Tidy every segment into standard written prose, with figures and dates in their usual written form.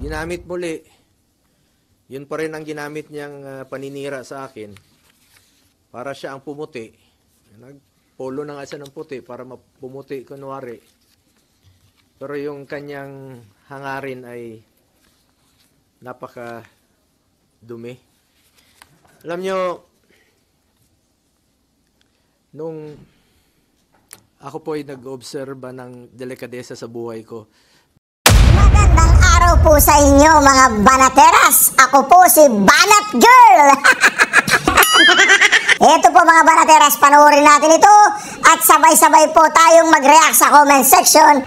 ginamit muli. Yun pa rin ang ginamit niyang paninira sa akin. Para siya ang pumuti. Nagpolo na nga siya ng puti para pumuti kunwari. Pero yung kanyang hangarin ay napaka dumi. Alam nyo, nung ako po ay nag-obserba ng delikadesa sa buhay ko. Magandang araw po sa inyo mga banateras. Ako po si Banat Girl. Ito po mga banateras, panoorin natin ito at sabay-sabay po tayong mag-react sa comment section.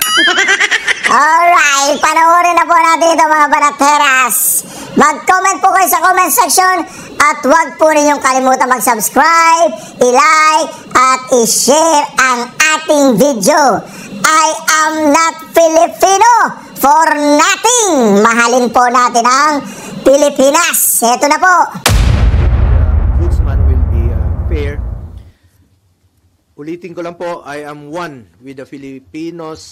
Alright, panoorin na po natin ito mga banateras. Mag-comment po kayo sa comment section at huwag po ninyong kalimutan mag-subscribe, i-like at i-share ang ating video. I am not Filipino for nothing. Mahalin po natin ang Pilipinas. Ito na po. Ombudsman will be fair. Ulitin ko lang po, I am one with the Filipinos.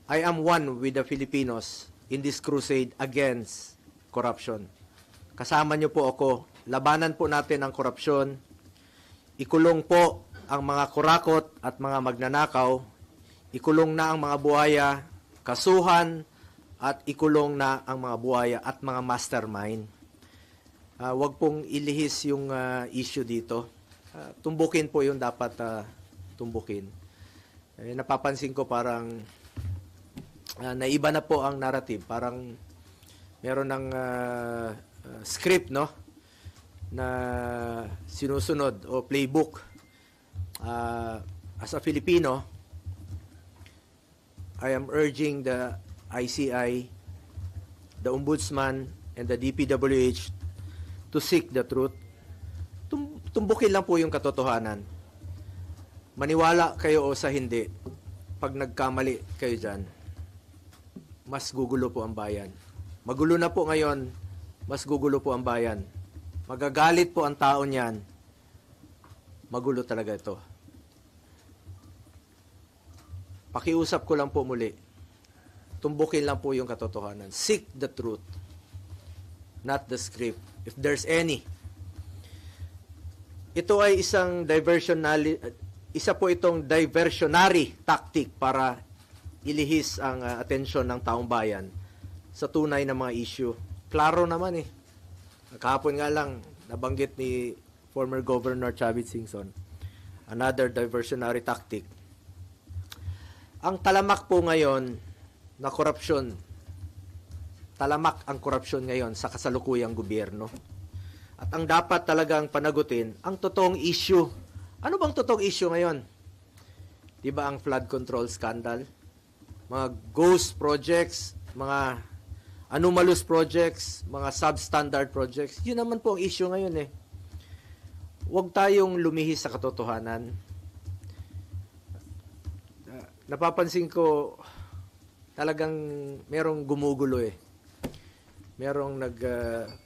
I am one with the Filipinos in this crusade against corruption. Kasama niyo po ako. Labanan po natin ang korupsyon. Ikulong po ang mga kurakot at mga magnanakaw. Ikulong na ang mga buhaya, kasuhan, at ikulong na ang mga buhaya at mga mastermind. Huwag pong ilihis yung issue dito. Tumbukin po yung dapat tumbukin. Napapansin ko parang naiba na po ang narrative. Parang meron ng script, no? Na sinusunod o playbook. As a Filipino, I am urging the ICI, the Ombudsman, and the DPWH to seek the truth. Tumbukin lang po yung katotohanan. Maniwala kayo o sa hindi, pag nagkamali kayo dyan, mas gugulo po ang bayan. Magulo na po ngayon, mas gugulo po ang bayan. Magagalit po ang tao niyan. Magulo talaga ito. Pakiusap ko lang po muli. Tumbukin lang po yung katotohanan. Seek the truth, not the script. If there's any. Ito ay isa po itong diversionary tactic para ilihis ang atensyon ng taong bayan sa tunay na mga issue. Klaro naman eh. Kahapon nga lang, nabanggit ni former Governor Chavit Singson, another diversionary tactic. Ang talamak po ngayon na korupsyon, talamak ang korupsyon ngayon sa kasalukuyang gobyerno. At ang dapat talagang panagutin, ang totoong issue. Ano bang totoong issue ngayon? Diba ang flood control scandal? Mga ghost projects, mga anomalous projects, mga substandard projects. Yun naman po ang issue ngayon eh. Huwag tayong lumihis sa katotohanan. Napapansin ko talagang merong gumugulo eh. Merong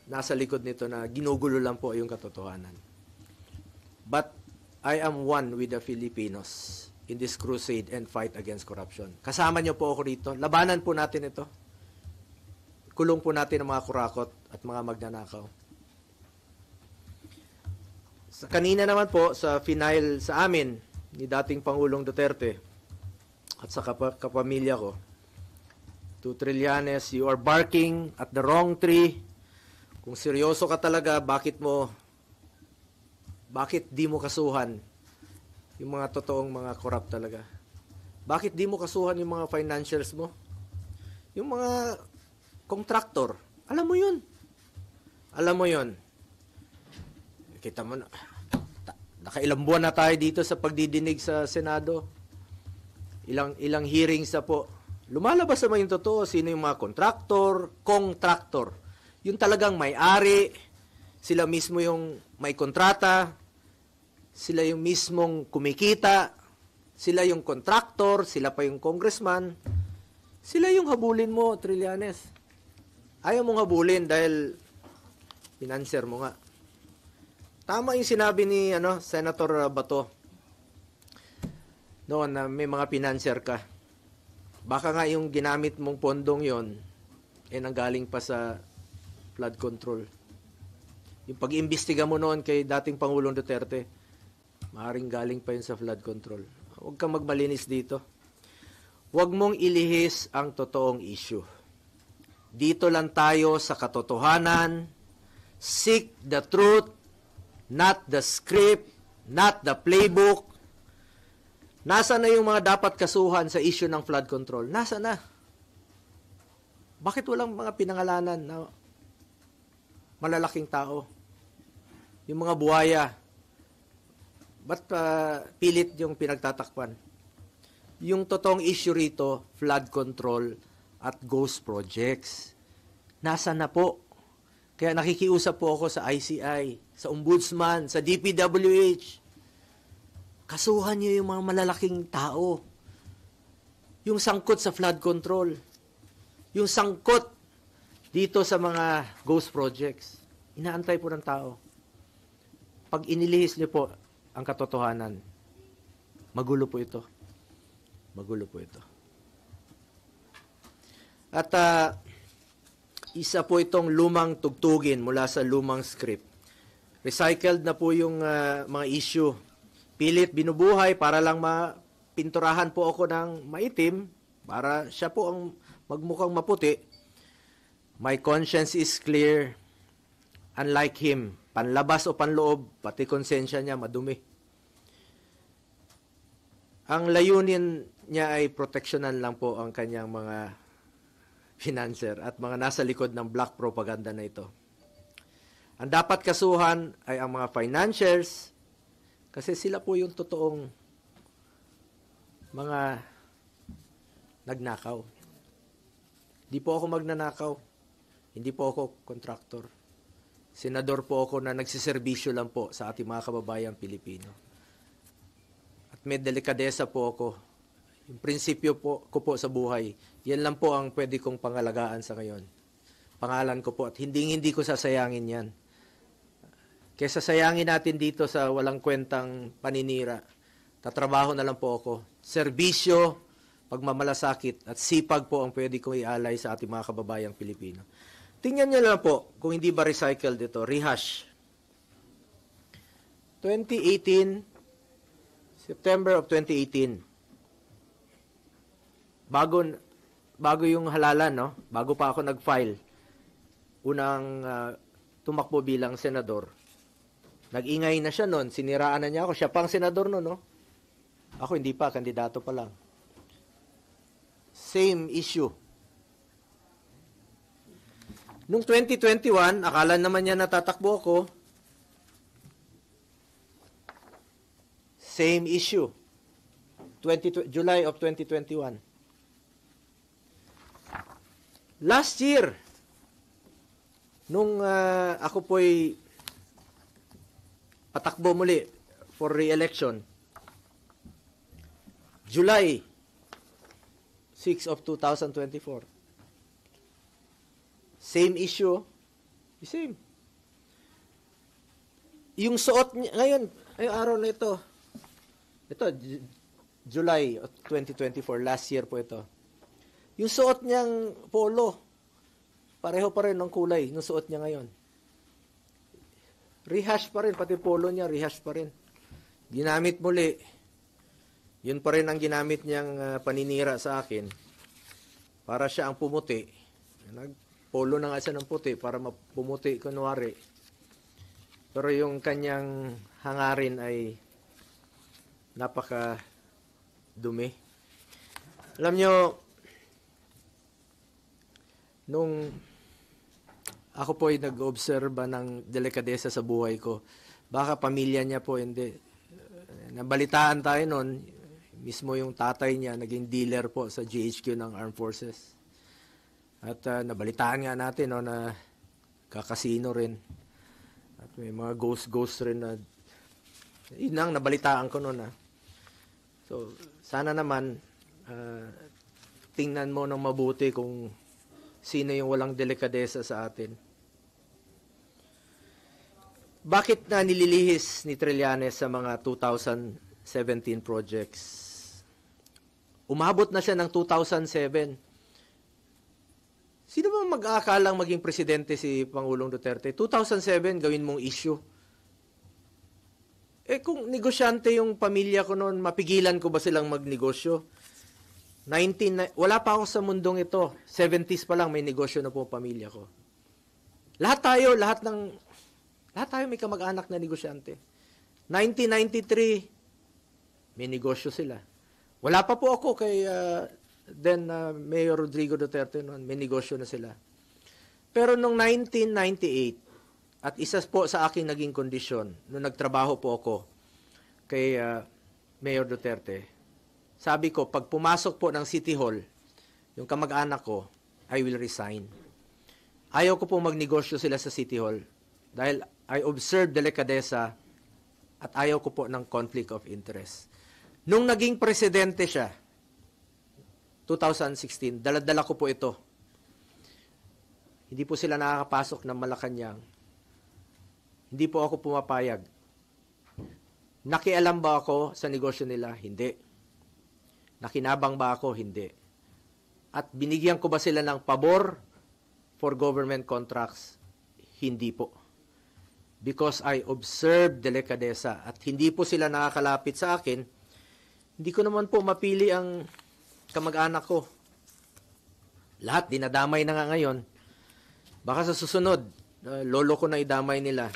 nasa likod nito na ginugulo lang po yung katotohanan. But I am one with the Filipinos in this crusade and fight against corruption. Kasama niyo po ako rito. Labanan po natin ito. Kulong po natin ang mga kurakot at mga magnanakaw. Kanina naman po sa final sa amin ni dating Pangulong Duterte at sa kapamilya ko, to Trillanes, you are barking at the wrong tree. Kung seryoso ka talaga, bakit di mo kasuhan yung mga totoong mga corrupt talaga? Bakit di mo kasuhan yung mga financials mo? Yung mga contractor, alam mo yun. Alam mo yun. Kita mo na, nakailang buwan na tayo dito sa pagdidinig sa Senado. Ilang hearings na po. Lumalabas naman yung totoo, sino yung mga contractor. Yung talagang may-ari, sila mismo yung may kontrata, sila yung mismong kumikita, sila yung contractor, sila pa yung congressman, sila yung habulin mo, Trillanes. Ayaw mong habulin dahil financer mo nga. Tama yung sinabi ni Senator Bato noon na may mga financer ka. Baka nga yung ginamit mong pondong yon nanggaling pa sa flood control. Yung pag-imbestiga mo noon kay dating Pangulong Duterte, maaaring galing pa yun sa flood control. Huwag kang magmalinis dito. Huwag mong ilihis ang totoong issue. Dito lang tayo sa katotohanan. Seek the truth, not the script, not the playbook. Nasa na yung mga dapat kasuhan sa issue ng flood control? Nasa na? Bakit walang mga pinangalanan na malalaking tao? Yung mga buhaya, ba't pilit yung pinagtatakpan? Yung totoong issue rito, flood control at ghost projects. Nasa na po? Kaya nakikiusap po ako sa ICI, sa Ombudsman, sa DPWH. Kasuhan niyo yung mga malalaking tao. Yung sangkot sa flood control. Yung sangkot dito sa mga ghost projects. Inaantay po ng tao. Pag inilihis niyo po ang katotohanan, magulo po ito. Magulo po ito. At isa po itong lumang tugtugin mula sa lumang script. Recycled na po yung mga issue. Pilit binubuhay para lang mapinturahan po ako ng maitim para siya po ang magmukhang maputi. My conscience is clear. Unlike him, panlabas o panloob, pati konsensya niya madumi. Ang layunin niya ay proteksyonan lang po ang kanyang mga financer at mga nasa likod ng black propaganda na ito. Ang dapat kasuhan ay ang mga financiers kasi sila po yung totoong mga nagnakaw. Hindi po ako magnanakaw. Hindi po ako kontraktor. Senador po ako na nagsiservisyo lang po sa ating mga kababayang Pilipino. At may delikadesa po ako. Yung prinsipyo po ko po sa buhay, yan lang po ang pwede kong pangalagaan sa ngayon. Pangalan ko po at hindi ko sasayangin yan. Kesa sayangin natin dito sa walang kwentang paninira, tatrabaho na lang po ako. Serbisyo, pagmamalasakit at sipag po ang pwede kong ialay sa ating mga kababayang Pilipino. Tingnan niyo lang po kung hindi ba recycled ito, rehash. 2018, September of 2018. Bago yung halalan, no? Bago pa ako nag-file. Unang tumakbo bilang senador. Nag-ingay na siya noon, siniraan na niya ako. Siya pang senador noon, no? Ako hindi pa, kandidato pa lang. Same issue. Nung 2021, akala naman niya natatakbo ako. Same issue. July of 2021. Last year, nung ako po'y patakbo muli for re-election, July 6 of 2024. Same issue, same. Yung suot niya, ngayon, ay araw na ito, July of 2024, last year po ito. Yung suot niyang polo, pareho pa rin ng kulay, yung suot niya ngayon. Rehash pa rin, pati polo niya, rehash pa rin. Ginamit muli. Yun pa rin ang ginamit niyang paninira sa akin. Para siya ang pumuti. Nagpolo na nga siya ng puti para pumuti kunwari. Pero yung kanyang hangarin ay napaka dumi. Alam nyo, nung ako po ay nag-obserba ng delikadesa sa buhay ko, baka pamilya niya po hindi. Nabalitaan tayo noon, mismo yung tatay niya naging dealer po sa GHQ ng Armed Forces. At nabalitaan nga natin no, na kakasino rin. At may mga ghost rin na yun ang nabalitaan ko noon. So, sana naman tingnan mo ng mabuti kung sino yung walang delikadesa sa atin. Bakit na nililihis ni Trillanes sa mga 2017 projects? Umabot na siya ng 2007. Sino ba mag-aakalang maging presidente si Pangulong Duterte? 2007, gawin mong issue. Kung negosyante yung pamilya ko noon, mapigilan ko ba silang magnegosyo? Wala pa ako sa mundong ito. 70s pa lang may negosyo na po ang pamilya ko. Lahat tayo may kamag-anak na negosyante. 1993, may negosyo sila. Wala pa po ako kay Mayor Rodrigo Duterte noon, may negosyo na sila. Pero noong 1998, at isa po sa aking naging kondisyon, nung nagtrabaho po ako kay Mayor Duterte, sabi ko, pag pumasok po ng City Hall, yung kamag-anak ko, I will resign. Ayaw ko po magnegosyo sila sa City Hall dahil I observe delikadesa at ayaw ko po ng conflict of interest. Nung naging presidente siya, 2016, dala-dala ko po ito. Hindi po sila nakakapasok ng Malacanang. Hindi po ako pumapayag. Nakialam ba ako sa negosyo nila? Hindi. Nakinabang ba ako? Hindi. At binigyan ko ba sila ng pabor for government contracts? Hindi po. Because I observed delikadesa at hindi po sila nakakalapit sa akin, hindi ko naman po mapili ang kamag-anak ko. Lahat dinadamay na nga ngayon. Baka sa susunod, lolo ko na idamay nila.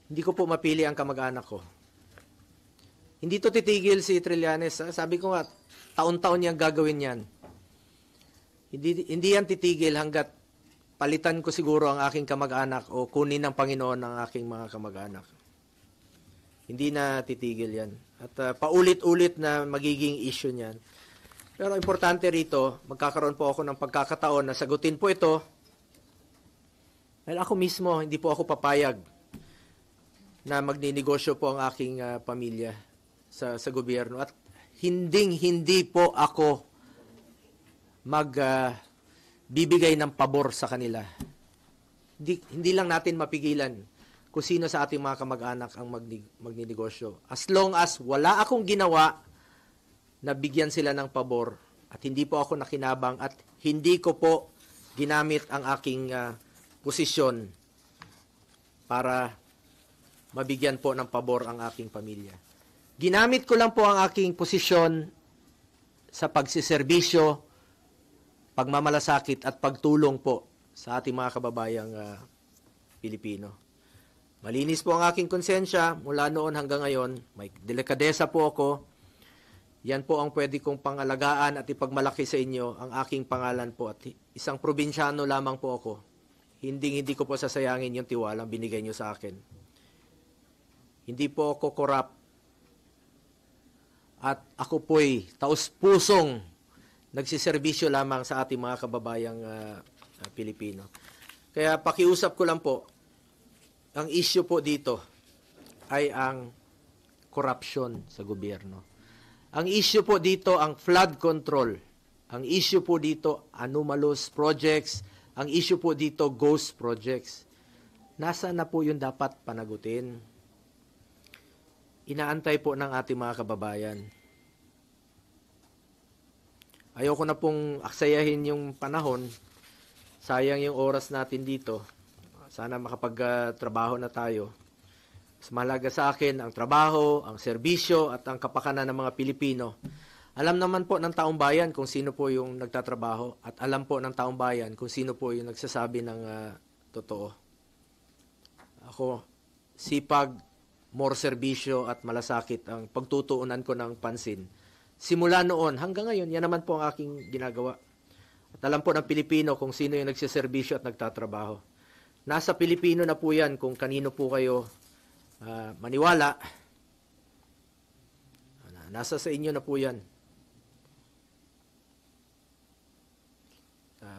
Hindi ko po mapili ang kamag-anak ko. Hindi to titigil si Trillanes. Sabi ko nga, taon-taon niyang gagawin yan. Hindi yan titigil hanggat palitan ko siguro ang aking kamag-anak o kunin ng Panginoon ang aking mga kamag-anak. Hindi na titigil yan. At paulit-ulit na magiging issue niyan. Pero importante rito, magkakaroon po ako ng pagkakataon na sagutin po ito. Dahil ako mismo, hindi po ako papayag na magninegosyo po ang aking pamilya sa gobyerno. At hindi po ako magbibigay ng pabor sa kanila. Hindi lang natin mapigilan kung sino sa ating mga kamag-anak ang magninegosyo. As long as wala akong ginawa na bigyan sila ng pabor at hindi po ako nakinabang at hindi ko po ginamit ang aking posisyon para mabigyan po ng pabor ang aking pamilya. Ginamit ko lang po ang aking posisyon sa pagsiservisyo, pagmamalasakit at pagtulong po sa ating mga kababayang Pilipino. Malinis po ang aking konsensya mula noon hanggang ngayon. May delikadesa po ako. Yan po ang pwede kong pangalagaan at ipagmalaki sa inyo ang aking pangalan po. At isang probinsyano lamang po ako. Hindi ko po sasayangin yung tiwalang binigay nyo sa akin. Hindi po ako corrupt. At ako po'y taus-pusong nagsiservisyo lamang sa ating mga kababayang Pilipino. Kaya pakiusap ko lang po, ang issue po dito ay ang corruption sa gobyerno. Ang issue po dito ang flood control. Ang issue po dito anomalous projects. Ang issue po dito ghost projects. Nasaan na po yung dapat panagutin? Inaantay po ng ating mga kababayan. Ayoko na pong aksayahin yung panahon. Sayang yung oras natin dito. Sana makapagtrabaho na tayo. Mas mahalaga sa akin ang trabaho, ang serbisyo at ang kapakanan ng mga Pilipino. Alam naman po ng taong bayan kung sino po yung nagtatrabaho at alam po ng taong bayan kung sino po yung nagsasabi ng totoo. Ako, sipag, more serbisyo at malasakit ang pagtutuunan ko ng pansin. Simula noon hanggang ngayon, yan naman po ang aking ginagawa. At alam po ng Pilipino kung sino yung nagsiservisyo at nagtatrabaho. Nasa Pilipino na po yan kung kanino po kayo maniwala. Nasa sa inyo na po yan.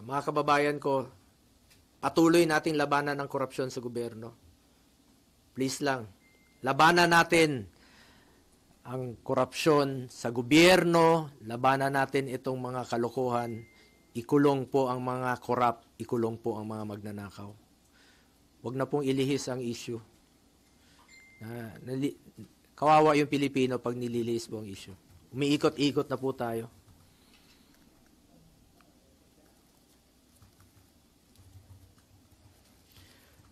Mga kababayan ko, patuloy nating labanan ang korupsyon sa gobyerno. Please lang, labanan natin ang korupsyon sa gobyerno, labanan natin itong mga kalokohan, ikulong po ang mga korap, ikulong po ang mga magnanakaw. Huwag na pong ilihis ang issue. Kawawa yung Pilipino pag nililihis po ang issue. Umiikot-ikot na po tayo.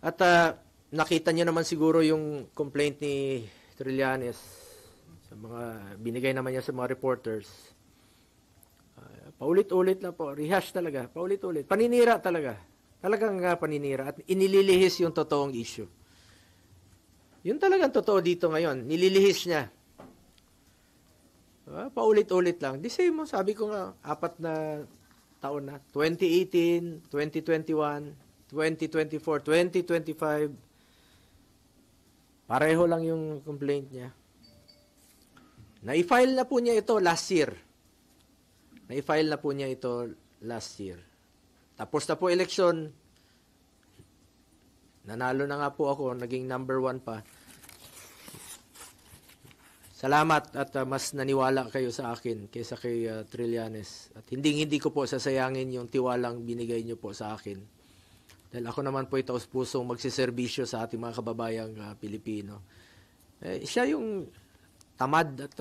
At nakita niyo naman siguro yung complaint ni Trillanes sa mga binigay naman niya sa mga reporters. Paulit-ulit lang po, rehash talaga, paulit-ulit. Paninira talaga. Talagang paninira at inililihis yung totoong issue. Yun talagang totoo dito ngayon. Nililihis niya. Paulit-ulit lang. The same, sabi ko nga, 4 na taon na. 2018, 2021, 2024, 2025. Pareho lang yung complaint niya. Na-file na po niya ito last year. Na-file na po niya ito last year. Tapos na po election. Nanalo na nga po ako, naging number 1 pa. Salamat at mas naniwala kayo sa akin kaysa kay Trillanes. At hindi ko po sasayangin yung tiwalang binigay niyo po sa akin. Dahil ako naman po taos-pusong magsiservisyo sa ating mga kababayang Pilipino. Siya yung tamad at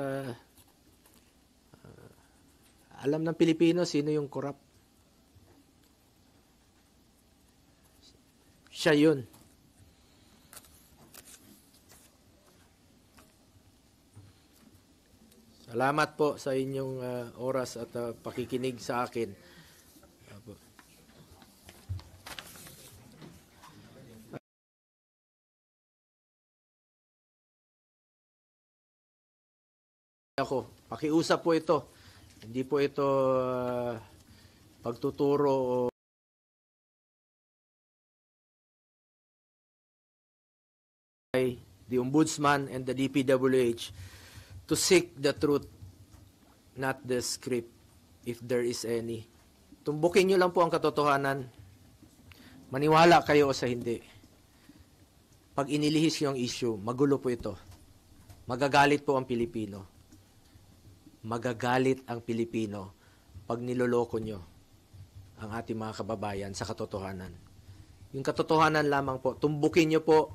alam ng Pilipino sino yung corrupt. Siya yun. Salamat po sa inyong oras at pakikinig sa akin. Ako, pakiusap po ito. Hindi po ito pagtuturo o the Ombudsman and the DPWH to seek the truth, not the script, if there is any. Tumbukin nyo lang po ang katotohanan. Maniwala kayo o sa hindi. Pag inilihis yung issue, magulo po ito. Magagalit po ang Pilipino. Magagalit ang Pilipino pag niloloko nyo ang ating mga kababayan sa katotohanan. Yung katotohanan lamang po, tumbukin nyo po,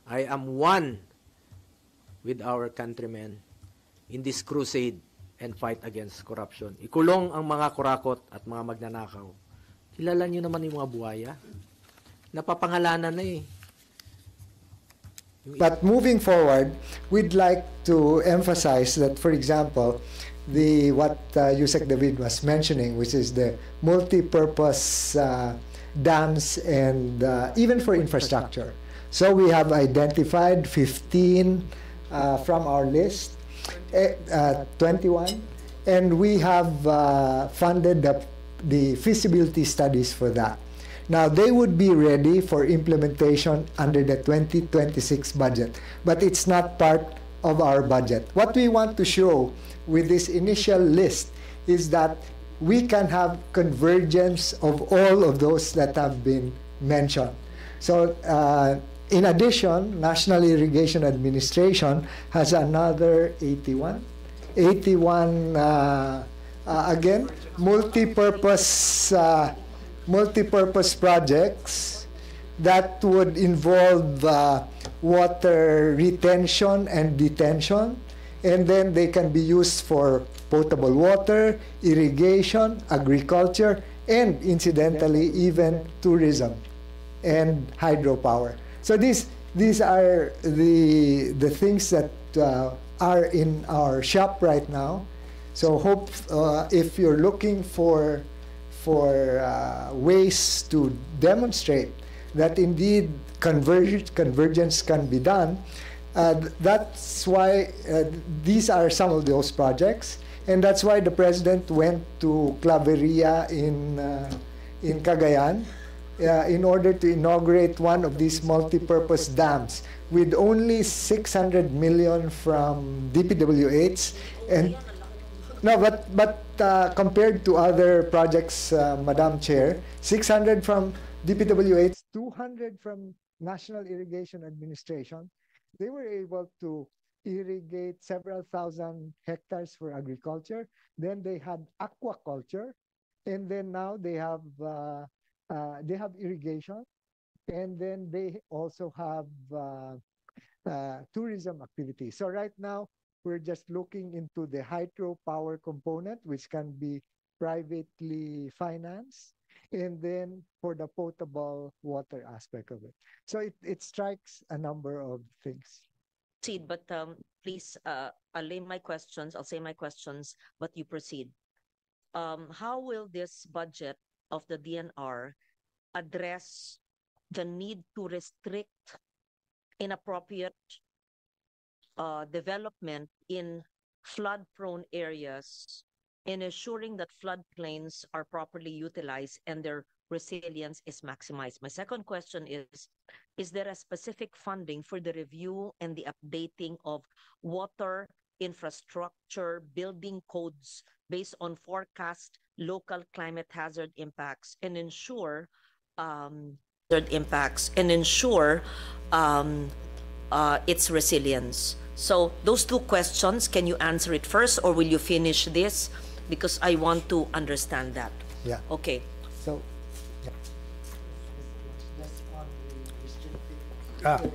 I am one with our countrymen in this crusade and fight against corruption. Ikulong ang mga kurakot at mga magnanakaw. Kilala nyo naman yung mga buhaya. Napapangalanan na eh. But moving forward, we'd like to emphasize that, for example, what Yusek David was mentioning, which is the multi-purpose dams and even for infrastructure. So we have identified 15 from our list, 21, and we have funded the feasibility studies for that. Now, they would be ready for implementation under the 2026 budget, but it's not part of our budget. What we want to show with this initial list is that we can have convergence of all of those that have been mentioned. So, in addition, National Irrigation Administration has another 81, again, multi-purpose projects that would involve water retention and detention, and then they can be used for potable water, irrigation, agriculture, and incidentally even tourism and hydropower. So these are the things that are in our shop right now. So hope if you're looking for ways to demonstrate that indeed convergence can be done, that's why these are some of those projects, and that's why the President went to Claveria in Cagayan in order to inaugurate one of these multi-purpose dams with only 600 million from DPWH. And no, but compared to other projects, Madam Chair, 600 from DPWH, 200 from National Irrigation Administration, they were able to irrigate several thousand hectares for agriculture. Then they had aquaculture, and then now they have irrigation, and then they also have tourism activities. So right now, we're just looking into the hydropower component, which can be privately financed. and then for the potable water aspect of it. So it strikes a number of things. Proceed, but please, I'll lay my questions. I'll say my questions, but you proceed. How will this budget of the DNR address the need to restrict inappropriate development in flood-prone areas in ensuring that floodplains are properly utilized and their resilience is maximized? My second question is there a specific funding for the review and the updating of water infrastructure building codes based on forecast local climate hazard impacts and ensure um, its resilience? So those two questions, can you answer it first or will you finish this? Because I want to understand that. Yeah. Okay. So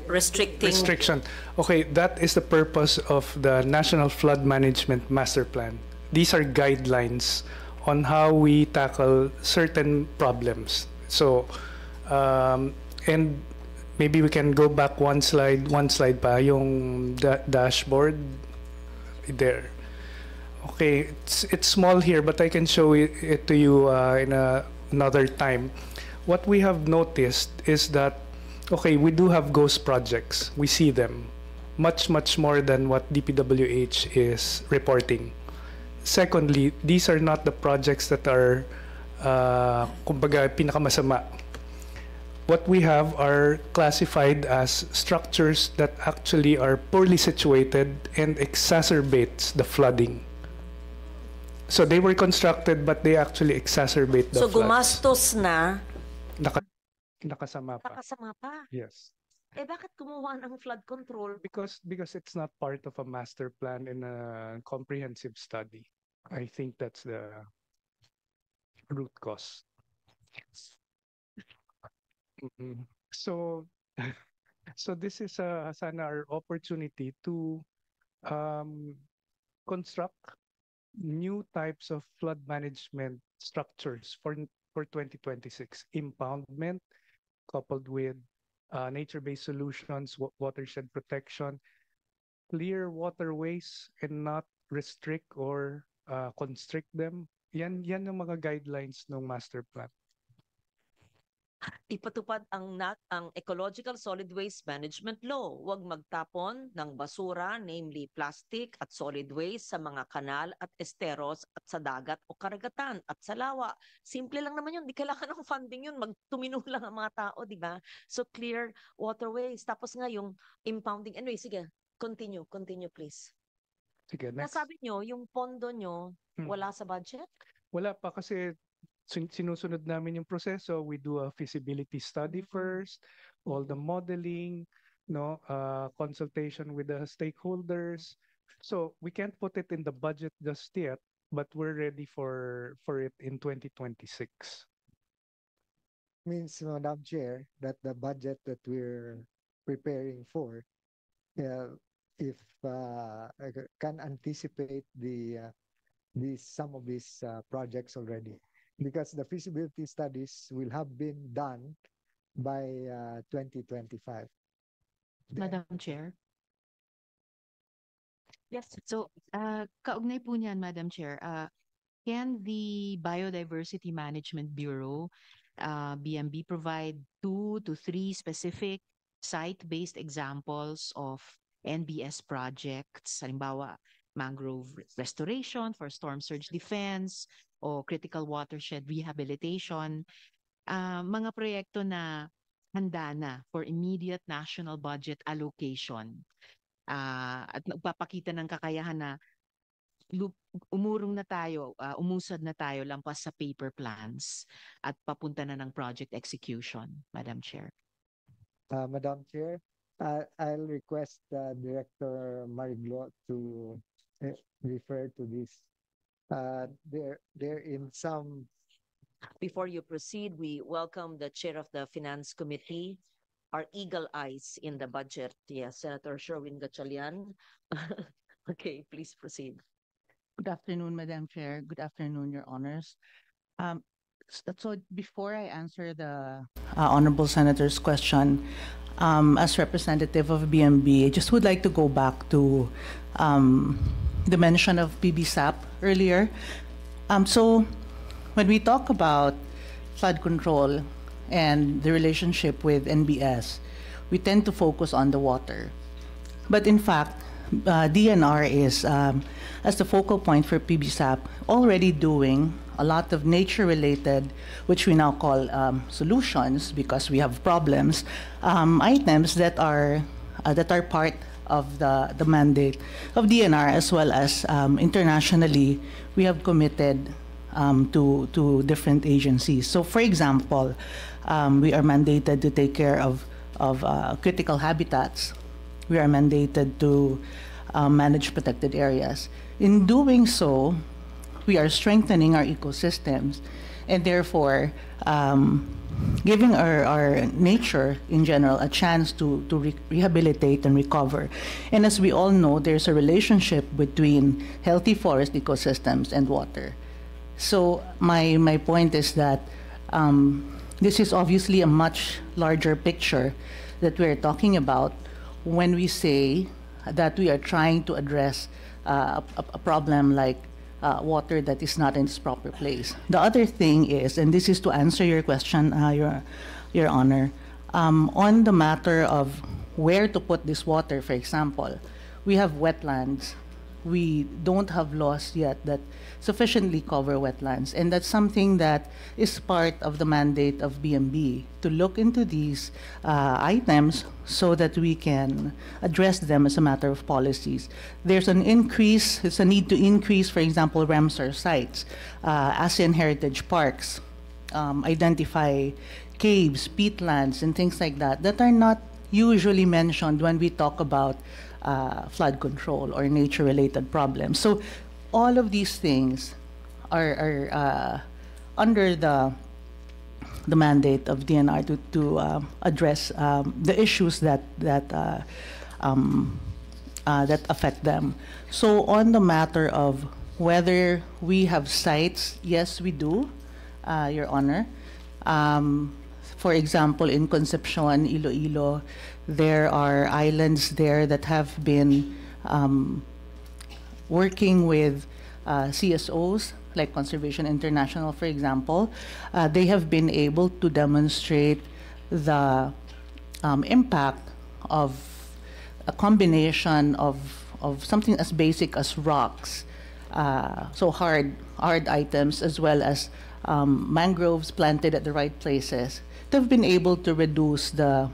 Restricting. Restriction. Okay, that is the purpose of the National Flood Management Master Plan. These are guidelines on how we tackle certain problems. So, and maybe we can go back one slide pa, yung dashboard there. Okay, it's small here, but I can show it to you in another time. What we have noticed is that, okay, we do have ghost projects. We see them much more than what DPWH is reporting. Secondly, these are not the projects that are kumbaga pinakamasama. What we have are classified as structures that actually are poorly situated and exacerbates the flooding. So they were constructed but they actually exacerbate the So floods. gumastos na, Nakasama pa. kakasama pa. Yes. Eh bakit gumawa ng flood control? Because it's not part of a master plan and a comprehensive study. I think that's the root cause. Mm-mm. So so this is sana our opportunity to construct new types of flood management structures for 2026. Impoundment coupled with nature-based solutions, watershed protection, clear waterways and not restrict or constrict them. Yan ang mga guidelines ng master plan. Ipatupad ang Ecological Solid Waste Management Law. Huwag magtapon ng basura, namely plastic at solid waste sa mga kanal at esteros at sa dagat o karagatan at sa lawa. Simple lang naman yun. Di kailangan ng funding yun. Magtumino lang ang mga tao, di ba? So clear waterways. Tapos nga yung impounding. Anyway, sige. Continue please. Sige, next. Nasabi nyo, yung pondo nyo, wala sa budget? Wala pa kasi sinusunod namin yung proseso. We do a feasibility study first, all the modeling, no, consultation with the stakeholders. So we can't put it in the budget just yet, but we're ready for it in 2026. means, Madam Chair, that the budget that we're preparing for, if can anticipate some of these projects already, because the feasibility studies will have been done by 2025. Madam Chair. Yes. So, kaugnay po niyan, Madam Chair, can the Biodiversity Management Bureau, BMB, provide 2 to 3 specific site-based examples of NBS projects, halimbawa, mangrove restoration for storm surge defense o critical watershed rehabilitation, mga proyekto na handa na for immediate national budget allocation, at nagpapakita ng kakayahan na umurong na tayo, umusad na tayo lampas sa paper plans at papunta na ng project execution, Madam Chair. Madam Chair, I'll request Director Mariglo to refer to this. They're in some. Before you proceed, we welcome the chair of the Finance Committee, our eagle eyes in the budget. Yes, Senator Sherwin Gatchalian. Okay, please proceed. Good afternoon, Madam Chair. Good afternoon, Your Honors. So before I answer the honorable senator's question, as representative of BMB, I just would like to go back to the mention of PBSAP earlier. So when we talk about flood control and the relationship with NBS, we tend to focus on the water. But in fact, DNR is, as the focal point for PBSAP, already doing a lot of nature-related, which we now call solutions because we have problems, items that are part of the mandate of DNR, as well as internationally, we have committed to different agencies. So, for example, we are mandated to take care of critical habitats. We are mandated to manage protected areas. In doing so, we are strengthening our ecosystems and therefore giving our nature in general a chance to rehabilitate and recover. And as we all know, there's a relationship between healthy forest ecosystems and water. So my point is that this is obviously a much larger picture that we're talking about when we say that we are trying to address a problem like water that is not in its proper place. The other thing is, and this is to answer your question, Your Honor, on the matter of where to put this water, for example, we have wetlands. We don't have laws yet that sufficiently cover wetlands, and that's something that is part of the mandate of BMB, to look into these items so that we can address them as a matter of policies. There's a need to increase, for example, Ramsar sites, ASEAN heritage parks, identify caves, peatlands, and things like that are not usually mentioned when we talk about flood control or nature-related problems. So all of these things are under the mandate of DNR to address the issues that affect them. So on the matter of whether we have sites, yes, we do, Your Honor. For example, in Concepcion, Iloilo, there are islands there that have been working with CSOs, like Conservation International, for example. They have been able to demonstrate the impact of a combination of something as basic as rocks, so hard items, as well as mangroves planted at the right places. They've been able to reduce the